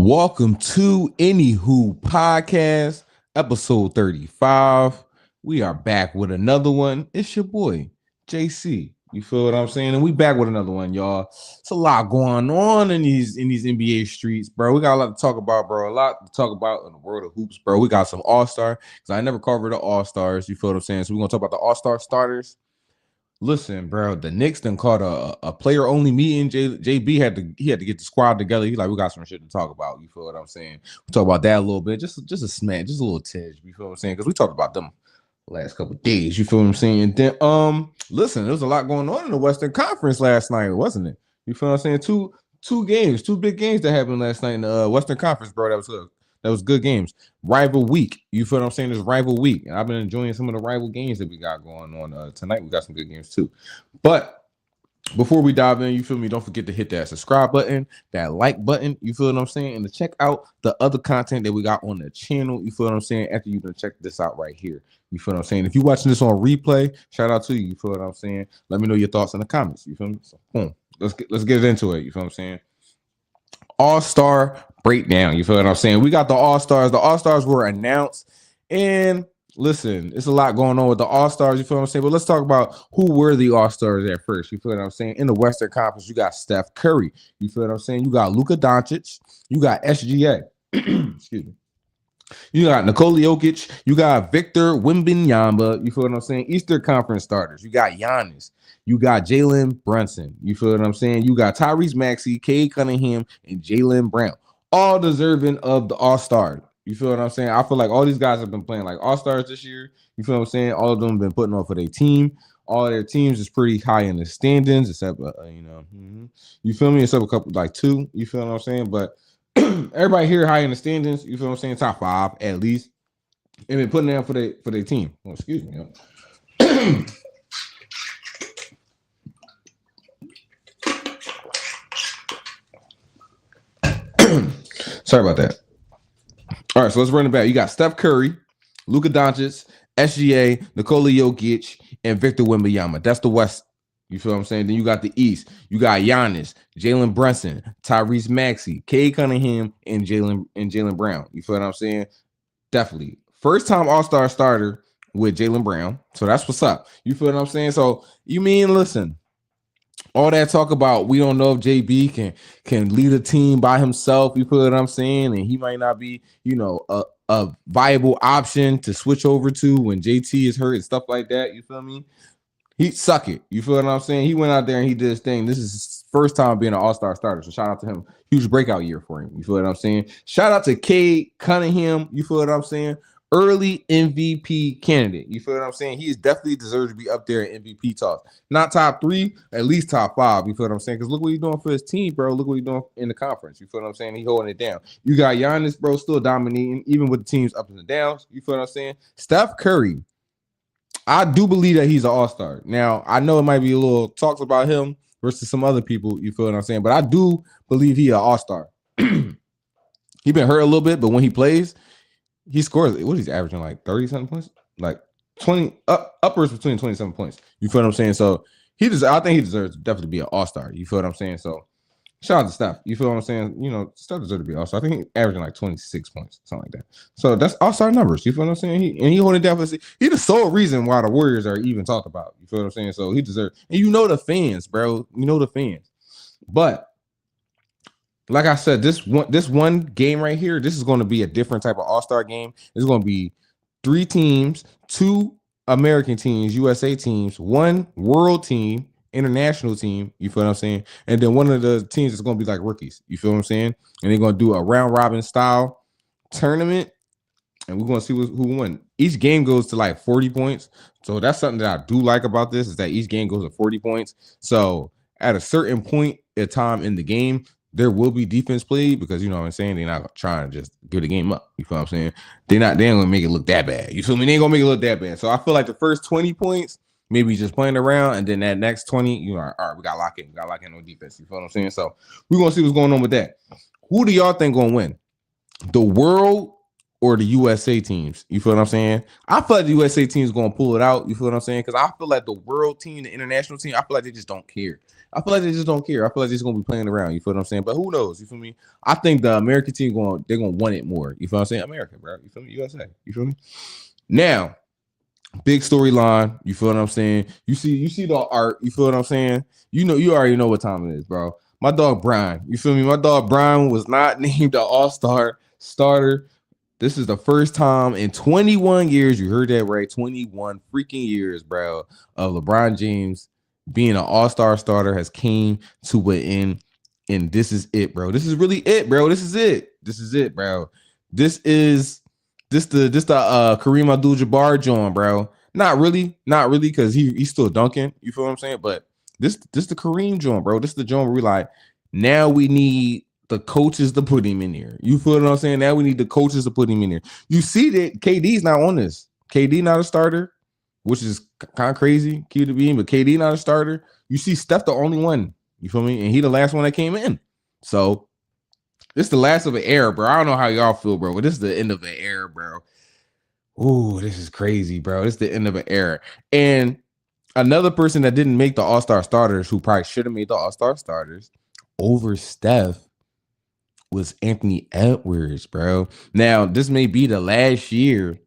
Welcome to AnyHoop Podcast, episode 35. We are back with another one. It's your boy, JC. You feel what I'm saying? And we back with another one, y'all. It's a lot going on in these NBA streets, bro. We got a lot to talk about, bro. A lot to talk about in the world of hoops, bro. We got some All-Star, because I never covered the All-Stars. You feel what I'm saying? So we're going to talk about the All-Star starters. Listen, bro, the Knicks done called a player only meeting. JB had to get the squad together. He's like, we got some shit to talk about. You feel what I'm saying? We talk about that a little bit, just a smack, just a little tidge. You feel what I'm saying? Because we talked about them last couple of days. You feel what I'm saying? And then listen, there was a lot going on in the Western Conference last night, wasn't it? You feel what I'm saying? Two big games that happened last night in the Western Conference, bro. That was good games. Rival week. You feel what I'm saying? It's rival week. And I've been enjoying some of the rival games that we got going on tonight. We got some good games too. But before we dive in, you feel me? Don't forget to hit that subscribe button, that like button. You feel what I'm saying? And to check out the other content that we got on the channel. You feel what I'm saying? After you can check this out right here. You feel what I'm saying? If you're watching this on replay, shout out to you. You feel what I'm saying? Let me know your thoughts in the comments. You feel me? So boom. Let's get into it. You feel what I'm saying? All-Star breakdown. You feel what I'm saying? We got the All-Stars. The All-Stars were announced. And listen, it's a lot going on with the All-Stars. You feel what I'm saying? But let's talk about who were the All-Stars at first. You feel what I'm saying? In the Western Conference, you got Steph Curry. You feel what I'm saying? You got Luka Doncic. You got SGA. Excuse me. You got Nikola Jokic. You got Victor Wembanyama. You feel what I'm saying? Eastern Conference starters. You got Giannis. You got Jalen Brunson. You feel what I'm saying? You got Tyrese Maxey, Cade Cunningham, and Jaylen Brown. All deserving of the All-Star. You feel what I'm saying? I feel like all these guys have been playing like All-Stars this year. You feel what I'm saying? All of them have been putting on for their team. All their teams is pretty high in the standings, except, you feel me? Except a couple, like two. You feel what I'm saying? But everybody here high in the standings. You feel what I'm saying? Top five at least. And been putting down for their team. Oh, excuse me. Sorry about that. All right, so let's run it back. You got Steph Curry, Luka Doncic, SGA, Nikola Jokic, and Victor Wembanyama. That's the West. You feel what I'm saying? Then you got the East. You got Giannis, Jalen Brunson, Tyrese Maxey, Cade Cunningham, and Jaylen Brown. You feel what I'm saying? Definitely. First time All-Star starter with Jaylen Brown. So that's what's up. You feel what I'm saying? So you mean, listen, all that talk about we don't know if JB can lead a team by himself. You feel what I'm saying? And he might not be, a viable option to switch over to when JT is hurt and stuff like that. You feel me? He suck it. You feel what I'm saying? He went out there and he did his thing. This is his first time being an All-Star starter. So shout out to him. Huge breakout year for him. You feel what I'm saying? Shout out to Cade Cunningham. You feel what I'm saying? Early MVP candidate. You feel what I'm saying? He is definitely deserves to be up there in MVP talk. Not top three, at least top five. You feel what I'm saying? Because look what he's doing for his team, bro. Look what he's doing in the conference. You feel what I'm saying? He's holding it down. You got Giannis, bro, still dominating, even with the team's ups and downs. You feel what I'm saying? Steph Curry, I do believe that he's an All-Star. Now, I know it might be a little talks about him versus some other people. You feel what I'm saying? But I do believe he's an All-Star. He been hurt a little bit, but when he plays, he scores. What he's averaging, like 30-something points, like 20 uppers between 27 points. You feel what I'm saying? So I think he deserves to definitely be an All-Star. You feel what I'm saying? So shout out to Steph. You feel what I'm saying? Steph deserves to be an All-Star. I think he's averaging like 26 points, something like that. So that's All-Star numbers. You feel what I'm saying? He holding down for he the sole reason why the Warriors are even talked about. You feel what I'm saying? So he deserves. And the fans, bro. The fans. But like I said, this one game right here, this is going to be a different type of All-Star game. It's going to be 3 teams, 2 American teams, USA teams, 1 world team, international team. You feel what I'm saying? And then one of the teams is going to be like rookies. You feel what I'm saying? And they're going to do a round robin style tournament. And we're going to see who won. Each game goes to like 40 points. So that's something that I do like about this is that each game goes to 40 points. So at a certain point in time in the game, there will be defense played because you know what I'm saying. They're not trying to just give the game up. You feel what I'm saying? They ain't gonna make it look that bad. You feel me? They ain't gonna make it look that bad. So I feel like the first 20 points, maybe just playing around, and then that next 20, all right, we got to lock in. We got to lock in on defense. You feel what I'm saying? So we're gonna see what's going on with that. Who do y'all think gonna win? The world or the USA teams? You feel what I'm saying? I feel like the USA team is gonna pull it out. You feel what I'm saying? Because I feel like the world team, the international team, I feel like they just don't care. I feel like they just don't care. I feel like they're just gonna be playing around. You feel what I'm saying? But who knows? You feel me? I think the American team they're gonna want it more. You feel what I'm saying? America, bro. You feel me? USA. You feel me? Now, big storyline. You feel what I'm saying? You see the art. You feel what I'm saying? You already know what time it is, bro. My dog Brian. You feel me? My dog Brian was not named the All-Star starter. This is the first time in 21 years, you heard that right, 21 freaking years, bro, of LeBron James being an all-star starter has came to an end, and this is it, bro. This is really it, bro. This is it, bro. This the Kareem Abdul-Jabbar John, bro. Not really, because he's still dunking. You feel what I'm saying? But this the Kareem John, bro. This is the John where we like, now we need the coaches to put him in there. You feel what I'm saying? Now we need the coaches to put him in there. You see that KD's not on this. KD not a starter, which is kind of crazy. Key to being, but KD not a starter. You see Steph the only one. You feel me? And he the last one that came in. So this is the last of an era, bro. I don't know how y'all feel, bro, but this is the end of an era, bro. Ooh, this is crazy, bro. This is the end of an era. And another person that didn't make the All-Star starters, who probably should have made the All-Star starters over Steph, was Anthony Edwards, bro. Now, this may be the last year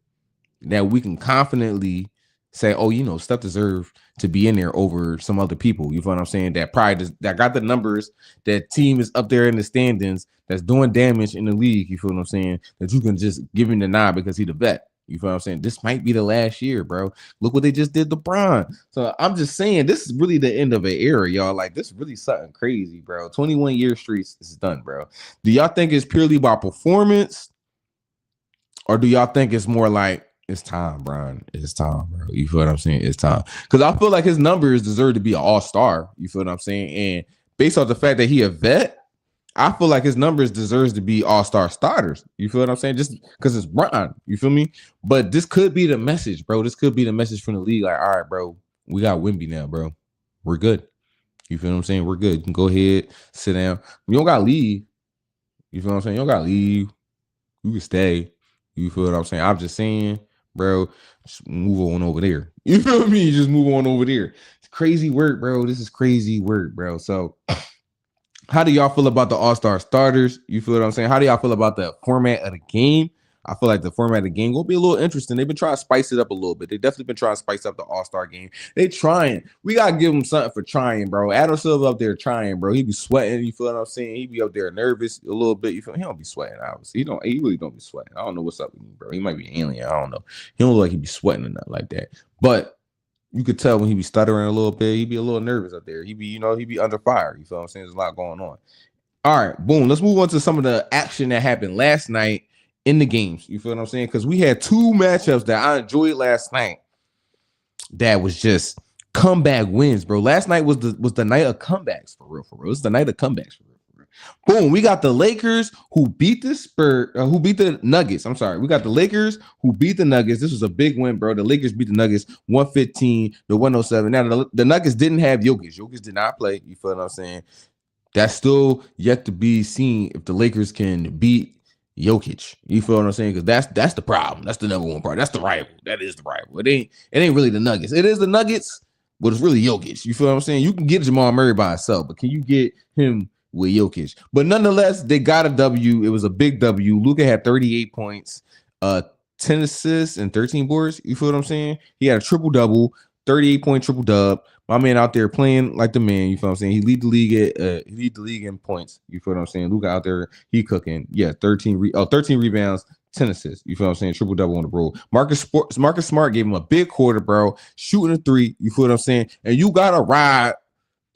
that we can confidently say, oh, Steph deserved to be in there over some other people. You feel what I'm saying? That probably that got the numbers, that team is up there in the standings, that's doing damage in the league. You feel what I'm saying? That you can just give him the nod because he's the vet. You feel what I'm saying? This might be the last year, bro. Look what they just did to LeBron. So I'm just saying, this is really the end of an era, y'all. Like, this is really something crazy, bro. 21-year streaks is done, bro. Do y'all think it's purely about performance? Or do y'all think it's more like, it's time, Brian? It's time, bro. You feel what I'm saying? It's time. Because I feel like his numbers deserve to be an all-star. You feel what I'm saying? And based off the fact that he a vet, I feel like his numbers deserves to be all-star starters. You feel what I'm saying? Just because it's Brian. You feel me? But this could be the message, bro. This could be the message from the league. Like, all right, bro, we got Wemby now, bro. We're good. You feel what I'm saying? We're good. You can go ahead, sit down. You don't got to leave. You feel what I'm saying? You don't got to leave. You can stay. You feel what I'm saying? I'm just saying, bro, just move on over there. You feel me? Just move on over there. It's crazy work, bro. This is crazy work, bro. So how do y'all feel about the All-Star starters? You feel what I'm saying? How do y'all feel about the format of the game? I feel like the format of the game will be a little interesting. They've been trying to spice it up a little bit. They definitely been trying to spice up the All-Star game. They trying. We got to give them something for trying, bro. Adam Silver up there trying, bro. He be sweating. You feel what I'm saying? He be up there nervous a little bit. You feel? He don't be sweating, obviously. He really don't be sweating. I don't know what's up with him, bro. He might be an alien. I don't know. He don't look like he be sweating or nothing like that. But you could tell when he be stuttering a little bit. He be a little nervous up there. He be under fire. You feel what I'm saying? There's a lot going on. All right, boom. Let's move on to some of the action that happened last night in the games. You feel what I'm saying? Because we had two matchups that I enjoyed last night that was just comeback wins, bro. Last night was the night of comebacks, for real. It's the night of comebacks, for real. Boom. We got the Lakers who beat the Nuggets. I'm sorry. We got the Lakers who beat the Nuggets. This was a big win, bro. The Lakers beat the Nuggets 115 to 107. Now, the Nuggets didn't have Jokic. Jokic did not play. You feel what I'm saying? That's still yet to be seen if the Lakers can beat Jokic. You feel what I'm saying? Because that's the problem. That's the number one part. That's the rival. That is the rival. It ain't really the Nuggets. It is the Nuggets, but it's really Jokic. You feel what I'm saying? You can get Jamal Murray by himself, but can you get him with Jokic? But nonetheless, they got a W. It was a big W. Luka had 38 points, 10 assists, and 13 boards. You feel what I'm saying? He had a triple-double, 38-point triple-dub. My man out there playing like the man, you feel what I'm saying? He lead the league in points. You feel what I'm saying? Luka out there, he cooking. Yeah, 13 rebounds, 10 assists. You feel what I'm saying? Triple-double on the road. Marcus Smart gave him a big quarter, bro. Shooting a three. You feel what I'm saying? And you got to ride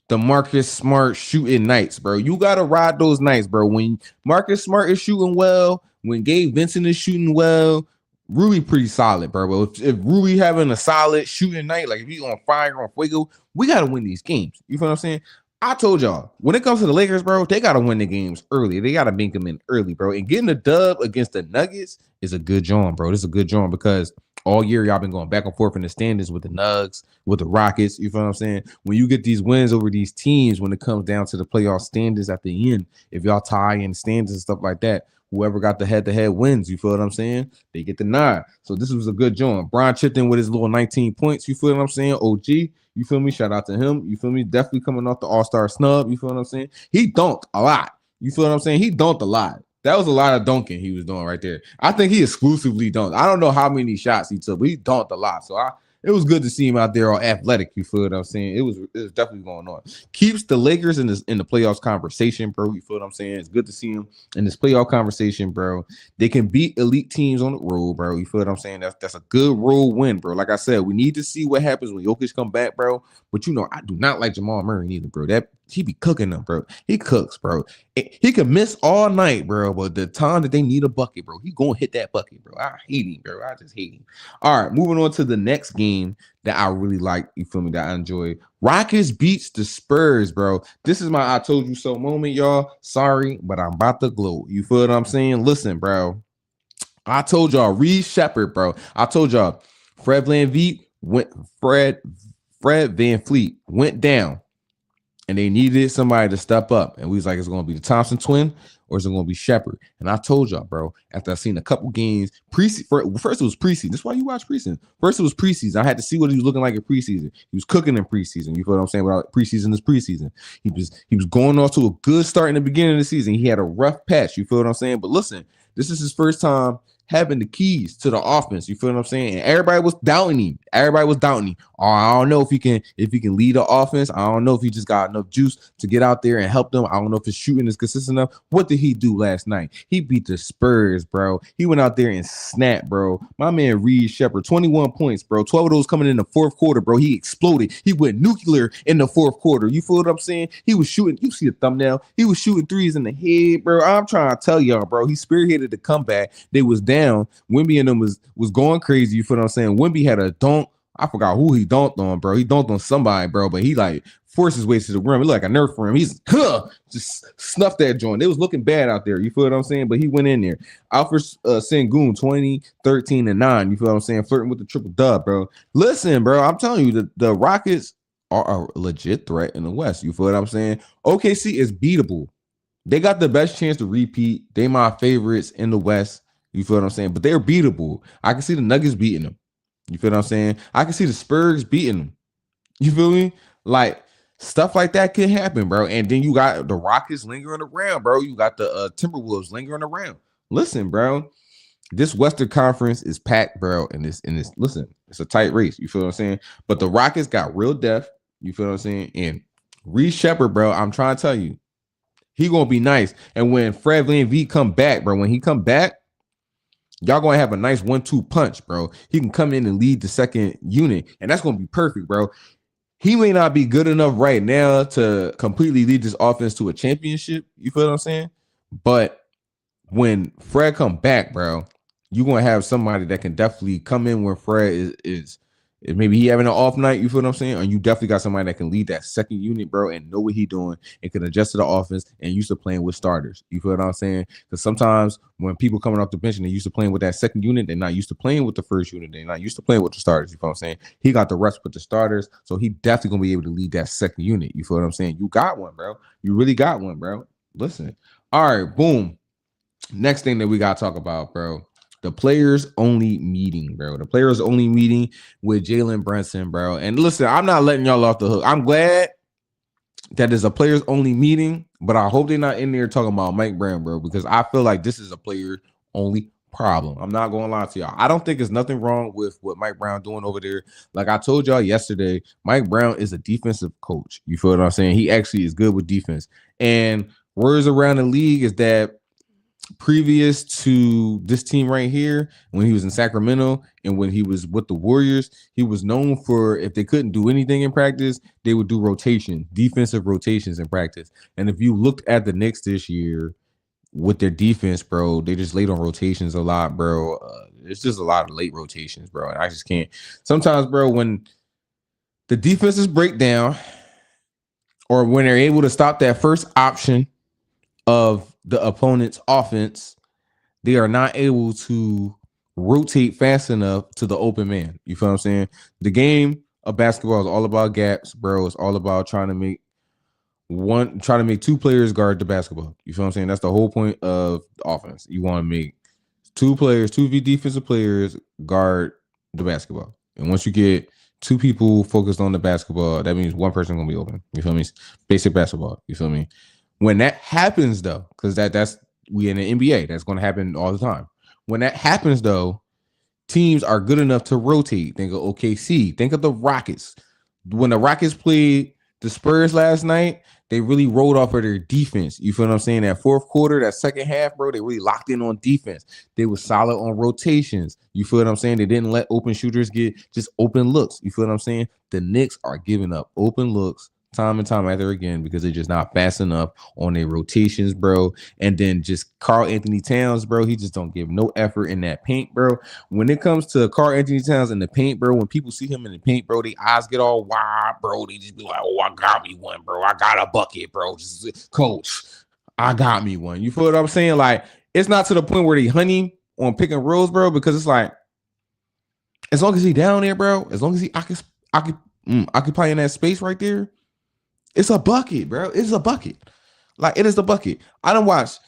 the Marcus Smart shooting nights, bro. You got to ride those nights, bro. When Marcus Smart is shooting well, when Gabe Vincent is shooting well, Rui pretty solid, bro. If Rui having a solid shooting night, like if he's on fire, on fuego, we got to win these games. You feel what I'm saying? I told y'all, when it comes to the Lakers, bro, they got to win the games early. They got to bank them in early, bro. And getting a dub against the Nuggets is a good job, bro. This is a good job because all year y'all been going back and forth in the standings with the Nugs, with the Rockets. You feel what I'm saying? When you get these wins over these teams, when it comes down to the playoff standings at the end, if y'all tie in standings and stuff like that, whoever got the head-to-head wins. You feel what I'm saying? They get the nod. So this was a good joint. Bron chipped in with his little 19 points. You feel what I'm saying? OG. You feel me? Shout out to him. You feel me? Definitely coming off the All-Star snub. You feel what I'm saying? He dunked a lot. You feel what I'm saying? He dunked a lot. That was a lot of dunking he was doing right there. I think he exclusively dunked. I don't know how many shots he took, but he dunked a lot. So it was good to see him out there all athletic. You feel what I'm saying? It was definitely going on. Keeps the Lakers in the playoffs conversation, bro. You feel what I'm saying? It's good to see him in this playoff conversation, bro. They can beat elite teams on the road, bro. You feel what I'm saying? That's a good road win, bro. Like I said, we need to see what happens when Jokic come back, bro. But I do not like Jamal Murray neither, bro. He be cooking them, bro. He cooks, bro. He can miss all night, bro. But the time that they need a bucket, bro, he gonna hit that bucket, bro. I hate him, bro. I just hate him. All right, moving on to the next game that I really like. You feel me? That I enjoy. Rockets beats the Spurs, bro. This is my I told you so moment, y'all. Sorry, but I'm about to glow. You feel what I'm saying? Listen, bro. I told y'all Reed Sheppard, bro. I told y'all Fred VanVleet went down. And they needed somebody to step up. And we was like, it's going to be the Thompson twin or is it going to be Sheppard? And I told y'all, bro, after I seen a couple games, first it was preseason. That's why you watch preseason. First it was preseason. I had to see what he was looking like in preseason. He was cooking in preseason. You feel what I'm saying? Without preseason is preseason. He was going off to a good start in the beginning of the season. He had a rough patch. You feel what I'm saying? But listen, this is his first time having the keys to the offense. You feel what I'm saying? And everybody was doubting him. Oh, I don't know if he can lead the offense. I don't know if he just got enough juice to get out there and help them. I don't know if his shooting is consistent enough. What did he do last night? He beat the Spurs, bro. He went out there and snapped, bro. My man Reed Sheppard, 21 points, bro. 12 of those coming in the fourth quarter, bro. He exploded. He went nuclear in the fourth quarter. You feel what I'm saying? He was shooting. You see the thumbnail. He was shooting threes in the head, bro. I'm trying to tell y'all, bro. He spearheaded the comeback. They was down. Wemby and them was going crazy. You feel what I'm saying? Wemby had a dunk. I forgot who he dunked on, bro. He dunked on somebody, bro, but he like forced his way to the rim. It looked like a nerf for him. He's just snuffed that joint. It was looking bad out there. You feel what I'm saying? But he went in there. Alfred Sengun, 20, 13, and 9. You feel what I'm saying? Flirting with the triple dub, bro. Listen, bro, I'm telling you, the Rockets are a legit threat in the West. You feel what I'm saying? OKC is beatable. They got the best chance to repeat. They my favorites in the West. You feel what I'm saying? But they're beatable. I can see the Nuggets beating them. You feel what I'm saying? I can see the Spurs beating them. You feel me? Like, stuff like that could happen, bro. And then you got the Rockets lingering around, bro. You got the Timberwolves lingering around. Listen, bro. This Western Conference is packed, bro. And listen, it's a tight race. You feel what I'm saying? But the Rockets got real depth. You feel what I'm saying? And Reed Sheppard, bro, I'm trying to tell you, he gonna be nice. And when Fred VanVleet come back, bro, when he come back, y'all gonna have a nice 1-2 punch, bro. He can come in and lead the second unit, and that's gonna be perfect, bro. He may not be good enough right now to completely lead this offense to a championship. You feel what I'm saying? But when Fred come back, bro, you're gonna have somebody that can definitely come in when Fred is maybe he having an off night. You feel what I'm saying? And you definitely got somebody that can lead that second unit, bro, and know what he doing and can adjust to the offense and used to playing with starters. You feel what I'm saying? Because sometimes when people coming off the bench and they're used to playing with that second unit, they're not used to playing with the first unit. They're not used to playing with the starters. You feel what I'm saying? He got the rest with the starters, so he definitely gonna be able to lead that second unit. You feel what I'm saying? You got one, bro. You really got one, bro. Listen. All right, boom. Next thing that we gotta talk about, bro. The players only meeting, bro. The players only meeting with Jalen Brunson, bro. And listen, I'm not letting y'all off the hook. I'm glad that there's a players only meeting, but I hope they're not in there talking about Mike Brown, bro, because I feel like this is a player only problem. I'm not going to lie to y'all. I don't think there's nothing wrong with what Mike Brown doing over there. Like I told y'all yesterday, Mike Brown is a defensive coach. You feel what I'm saying? He actually is good with defense. And words around the league is that previous to this team right here, when he was in Sacramento and when he was with the Warriors, he was known for, if they couldn't do anything in practice, they would do defensive rotations in practice. And if you looked at the Knicks this year with their defense, bro, they just laid on rotations a lot, bro. It's just a lot of late rotations, bro. And I just can't. Sometimes, bro, when the defenses break down or when they're able to stop that first option of the opponent's offense, they are not able to rotate fast enough to the open man. You feel what I'm saying? The game of basketball is all about gaps, bro. It's all about trying to make try to make two players guard the basketball. You feel what I'm saying? That's the whole point of the offense. You want to make two defensive players guard the basketball. And once you get two people focused on the basketball, that means one person gonna be open. You feel me? Basic basketball. You feel me? When that happens though, because that's we in the NBA, that's gonna happen all the time. When that happens though, teams are good enough to rotate. Think of OKC. Think of the Rockets. When the Rockets played the Spurs last night, they really rolled off of their defense. You feel what I'm saying? That fourth quarter, that second half, bro, they really locked in on defense. They were solid on rotations. You feel what I'm saying? They didn't let open shooters get just open looks. You feel what I'm saying? The Knicks are giving up open looks time and time after again because they're just not fast enough on their rotations, bro. And then just Karl Anthony Towns, bro, he just don't give no effort in that paint, bro. When it comes to Karl Anthony Towns in the paint, bro, when people see him in the paint, bro, their eyes get all wide, bro. They just be like, oh, I got me one, bro. I got a bucket, bro. Just, coach, I got me one. You feel what I'm saying? Like, it's not to the point where they honey on pick and rolls, bro, because it's like, as long as he down there, bro, as long as he occupying that space right there, it's a bucket, bro. It's a bucket. Like, it is the bucket. I done watched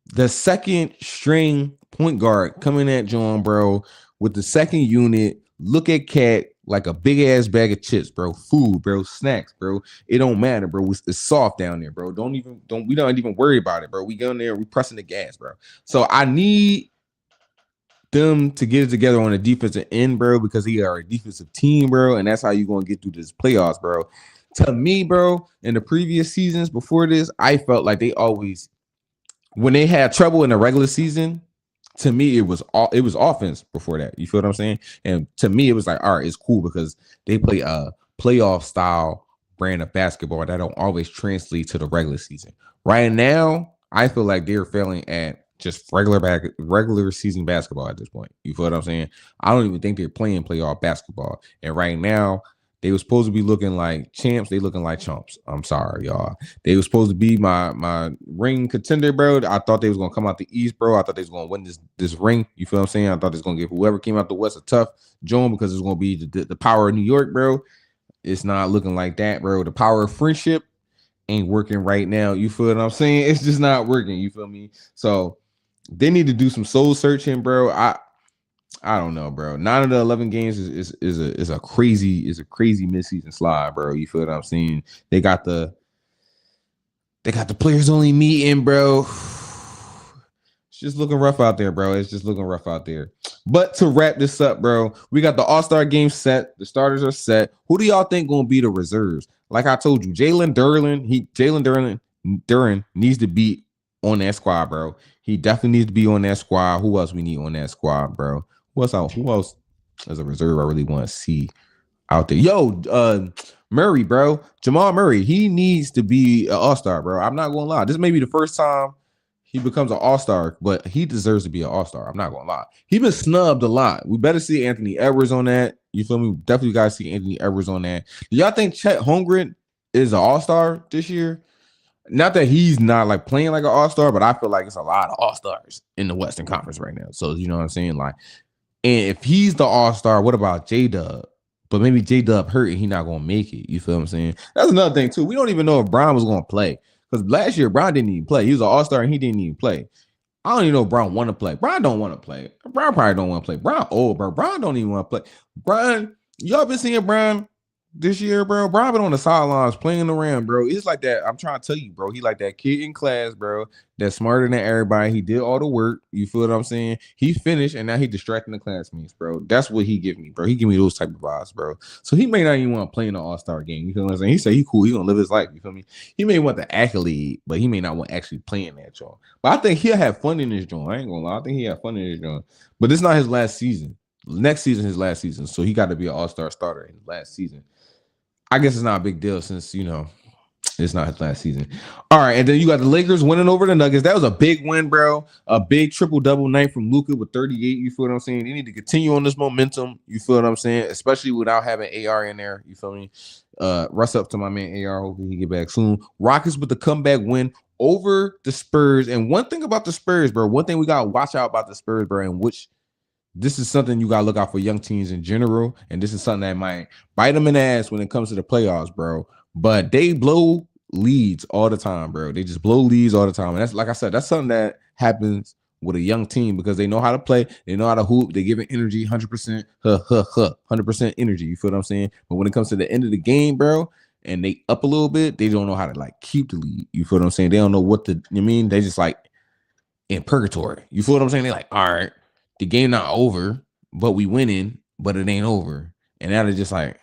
the second string point guard coming at John, bro, with the second unit. Look at Cat like a big ass bag of chips, bro. Food, bro. Snacks, bro. It don't matter, bro. It's soft down there, bro. We don't even worry about it, bro. We go in there, we pressing the gas, bro. So I need them to get it together on the defensive end, bro, because he are a defensive team, bro, and that's how you gonna get through this playoffs, bro. To me, bro, in the previous seasons before this, I felt like they always, when they had trouble in the regular season, to me, it was offense before that. You feel what I'm saying? And to me, it was like, all right, it's cool because they play a playoff style brand of basketball that don't always translate to the regular season. Right now, I feel like they're failing at just regular season basketball at this point. You feel what I'm saying? I don't even think they're playing playoff basketball. And right now, they were supposed to be looking like champs. They looking like chumps. I'm sorry, y'all. They were supposed to be my ring contender, bro. I thought they was gonna come out the East, bro. I thought they was gonna win this ring. You feel what I'm saying? I thought they was gonna give whoever came out the West a tough joint because it's gonna be the power of New York, bro. It's not looking like that, bro. The power of friendship ain't working right now. You feel what I'm saying? It's just not working. You feel me? So they need to do some soul searching, bro. I don't know, bro. 9 of the 11 games is a crazy midseason slide, bro. You feel what I'm saying? They got the players only meeting, bro. It's just looking rough out there, bro. It's just looking rough out there. But to wrap this up, bro, we got the All-Star game set. The starters are set. Who do y'all think gonna be the reserves? Like I told you, Jalen Duren needs to be on that squad, bro. He definitely needs to be on that squad. Who else we need on that squad, bro? Who else as a reserve I really want to see out there? Yo, Murray, bro. Jamal Murray, he needs to be an all-star, bro. I'm not gonna lie. This may be the first time he becomes an all-star, but he deserves to be an all-star. I'm not gonna lie. He's been snubbed a lot. We better see Anthony Edwards on that. You feel me? Definitely gotta see Anthony Edwards on that. Do y'all think Chet Holmgren is an all-star this year? Not that he's not like playing like an all-star, but I feel like it's a lot of all-stars in the Western Conference right now. So you know what I'm saying? Like, and if he's the all-star, what about J-Dub? But maybe J-Dub hurt and he's not going to make it. You feel what I'm saying? That's another thing, too. We don't even know if Brown was going to play. Because last year, Brown didn't even play. He was an all-star and he didn't even play. I don't even know if Brown want to play. Brown don't want to play. Brown probably don't want to play. Brown old, bro. Brown don't even want to play. Brown, y'all been seeing Brown this year, bro? Brown been on the sidelines playing around, bro. It's like that. I'm trying to tell you, bro. He like that kid in class, bro. That's smarter than everybody. He did all the work. You feel what I'm saying? He finished, and now he distracting the classmates, bro. That's what he give me, bro. He give me those type of vibes, bro. So he may not even want to play in the All-Star game. You feel what I'm saying? He said he cool. He gonna live his life. You feel me? He may want the accolade, but he may not want to actually play in that joint. But I think he'll have fun in this joint. I ain't gonna lie. I think he'll have fun in this joint. But this not his last season. Next season, his last season. So he got to be an All-Star starter in his last season. I guess it's not a big deal since, you know, it's not his last season. All right, and then you got the Lakers winning over the Nuggets. That was a big win, bro. A big triple-double night from Luka with 38. You feel what I'm saying? They need to continue on this momentum. You feel what I'm saying? Especially without having AR in there. You feel me? Rest up to my man AR. Hopefully he get back soon. Rockets with the comeback win over the Spurs. And one thing about the Spurs, bro, one thing we got to watch out about the Spurs, bro, and which this is something you got to look out for young teams in general. And this is something that might bite them in the ass when it comes to the playoffs, bro. But they blow leads all the time, bro. They just blow leads all the time. And that's, like I said, that's something that happens with a young team because they know how to play, they know how to hoop, they give it energy, 100%, 100% energy. You feel what I'm saying? But when it comes to the end of the game, bro, and they up a little bit, they don't know how to like keep the lead. You feel what I'm saying? They don't know what to, you mean? They just like in purgatory. You feel what I'm saying? They're like, all right, the game not over, but we winning, but it ain't over. And now they're just like,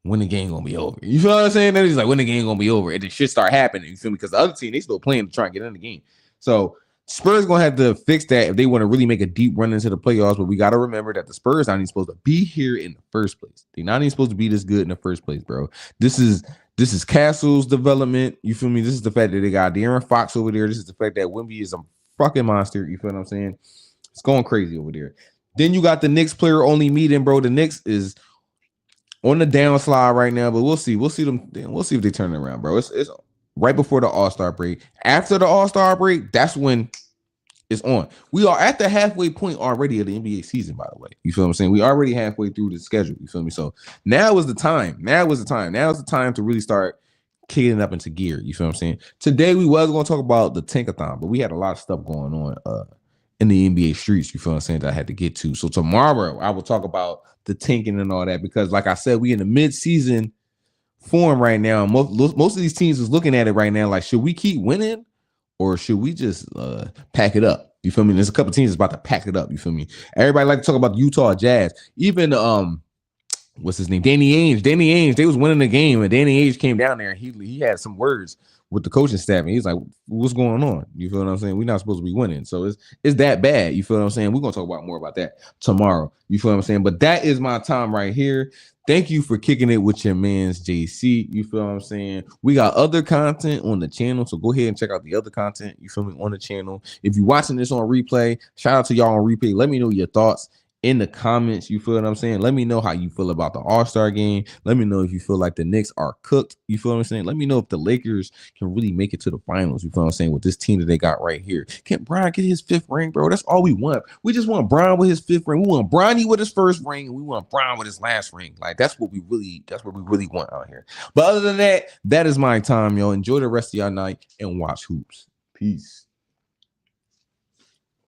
when the game gonna be over? You feel what I'm saying? They're just like, when the game gonna be over? And it should start happening. You feel me? Because the other team, they still playing to try and get in the game. So Spurs gonna have to fix that if they want to really make a deep run into the playoffs. But we got to remember that the Spurs not even supposed to be here in the first place. They're not even supposed to be this good in the first place, bro. This is Castle's development. You feel me? This is the fact that they got De'Aaron Fox over there. This is the fact that Wemby is a fucking monster. You feel what I'm saying? It's going crazy over there. Then you got the Knicks player only meeting, bro. The Knicks is on the downslide right now, but we'll see. We'll see them. We'll see if they turn it around, bro. It's right before the All-Star break. After the All-Star break, that's when it's on. We are at the halfway point already of the NBA season, by the way. You feel what I'm saying? We already halfway through the schedule. You feel me? So now is the time. Now is the time to really start kicking it up into gear. You feel what I'm saying? Today we was going to talk about the tankathon, but we had a lot of stuff going on in the NBA streets. You feel what I'm saying? That I had to get to. So tomorrow I will talk about the tanking and all that because, like I said, we in the mid-season form right now. Most of these teams is looking at it right now like, should we keep winning or should we just pack it up? You feel me? There's a couple teams that's about to pack it up. You feel me? Everybody like to talk about the Utah Jazz. Even what's his name? Danny Ainge. They was winning the game, and Danny Ainge came down there and he had some words with the coaching staff, and he's like, "What's going on?" You feel what I'm saying? We're not supposed to be winning, so it's that bad. You feel what I'm saying? We're gonna talk about more about that tomorrow. You feel what I'm saying? But that is my time right here. Thank you for kicking it with your man's JC. You feel what I'm saying? We got other content on the channel, so go ahead and check out the other content. You feel me? On the channel. If you're watching this on replay, shout out to y'all on replay. Let me know your thoughts in the comments. You feel what I'm saying? Let me know how you feel about the All-Star game. Let me know if you feel like the Knicks are cooked. You feel what I'm saying? Let me know if the Lakers can really make it to the finals. You feel what I'm saying? With this team that they got right here. Can Bron get his 5th ring, bro? That's all we want. We just want Bron with his 5th ring. We want Bronny with his 1st ring, and we want Bron with his last ring. Like that's what we really want out here. But other than that, that is my time, yo. Enjoy the rest of your night and watch hoops. Peace.